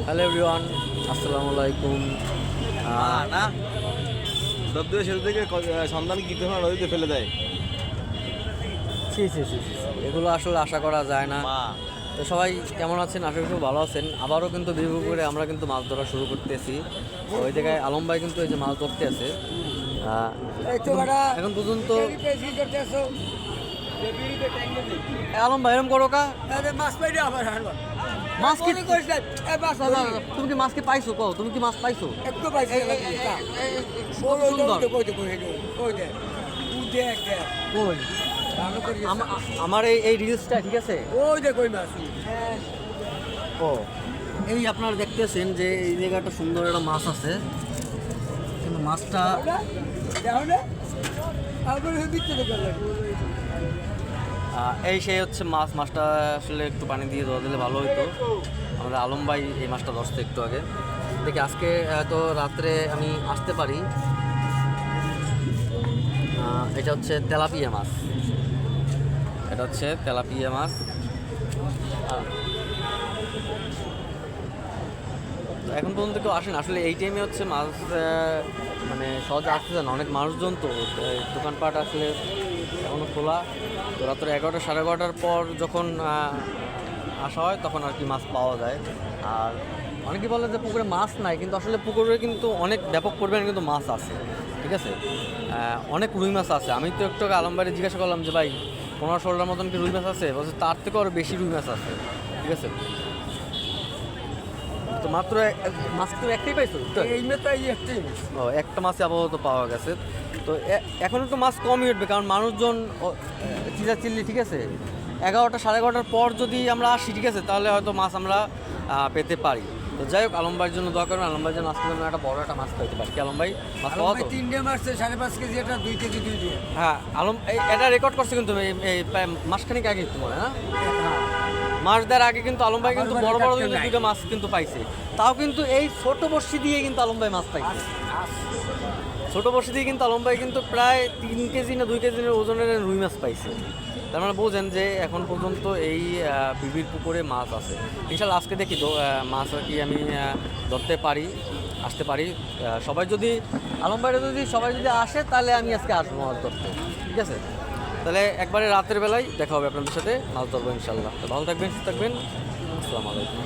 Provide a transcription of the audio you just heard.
Hello everyone, আসসালামু আলাইকুম। না দপ্তরের শুরু থেকে সন্ধান কীর্তন নদীতে ফেলে দেয়। ছি ছি ছি ছি ছি, এগুলো আসলে আশা করা যায় না। মা তো সবাই কেমন আছেন? আশা করি ভালো আছেন। আবারও কিন্তু বিপুল করে আমরা কিন্তু মাছ ধরা শুরু করতেছি। তো ওই জায়গায় আলম ভাই কিন্তু এই যে মাছ ধরতে আছে। এখন পর্যন্ত আলম ভাই এরম করো কা মাছ কি তুমি কি মাছ কি পাইছো? কও তুমি কি মাছ পাইছো? কই আমার এই রিলসটা ঠিক আছে। ও এই আপনারা দেখতেছেন যে এই জায়গাটা সুন্দর একটা মাছ আছে, কিন্তু মাছটা এই সেই হচ্ছে মাছটা আসলে একটু পানি দিয়ে ধোয়া দিলে ভালো হতো। আমাদের আলম ভাই এই মাছটা ধরছে একটু আগে। দেখি আজকে হয়তো রাত্রে আমি আসতে পারি। এটা হচ্ছে তেলাপিয়া মাছ, এটা হচ্ছে তেলাপিয়া মাছ। এখন পর্যন্ত কেউ আসেন আসলে এই টাইমে হচ্ছে মাছ মানে সহজে আসতেছে না, অনেক মানুষজন। তো দোকানপাট আসলে এখনও খোলা। তো রাত্রে 11টা 11:30টার পর যখন আসা হয় তখন আর কি মাছ পাওয়া যায়। আর অনেকে বলে যে পুকুরে মাছ নাই, কিন্তু আসলে পুকুরে কিন্তু অনেক ব্যাপক পরিমাণে কিন্তু মাছ আছে, ঠিক আছে। অনেক রুই মাছ আছে। আমি তো একটু আলম ভাইরে জিজ্ঞাসা করলাম যে ভাই 15-16টার মতন কি রুই মাছ আছে? বলছে তার থেকেও আরও বেশি রুই মাছ আছে, ঠিক আছে। তো মাত্র মাছ তো একটাই পাইছো? ও একটা মাছ আপাতত পাওয়া গেছে। তো এখন একটু মাছ কমই উঠবে, কারণ মানুষজন চিল্লি, ঠিক আছে। 11টা 11:30টার পর যদি আমরা আসি, ঠিক আছে, তাহলে হয়তো মাছ আমরা পেতে পারি। তো যাই হোক, আলম ভাইয়ের জন্য দোয়া করবেন। আলম ভাই যেন আজকে যেন একটা বড় একটা মাছ পাইতে পারি। কি আলম ভাই মাছ পাওয়া তো? 3 মারছে 5.5 কেজি, এটা 2 কেজি 2 দিয়ে। হ্যাঁ আলম এটা রেকর্ড করছে কিন্তু এই প্রায় মাসখানিক আগে তোমার, হ্যাঁ মাস দেওয়ার আগে কিন্তু আলম ভাই কিন্তু বড় বড় কিন্তু 2টা মাছ কিন্তু পাইছে। তাও কিন্তু এই ছোট বড়শি দিয়ে কিন্তু আলম ভাই মাছ পাইছে। ছোট বড়শি দিয়ে কিন্তু আলম ভাই কিন্তু প্রায় 3 কেজি না 2 কেজির ওজনের রুই মাছ পাইছে। তার মানে বোঝেন যে এখন পর্যন্ত এই বিবির পুকুরে মাছ আছে। ইনশাল্লাহ আজকে দেখি তো মাছ আর কি আমি ধরতে পারি, আসতে পারি। সবাই যদি আলম ভাইরা যদি সবাই যদি আসে তাহলে আমি আজকে আসবো মাছ ধরতে, ঠিক আছে। তাহলে একবারে রাতের বেলায় দেখা হবে আপনাদের সাথে, মাছ ধরবো ইনশাল্লাহ। তো ভালো থাকবেন, সুস্থ থাকবেন। আসসালামু আলাইকুম।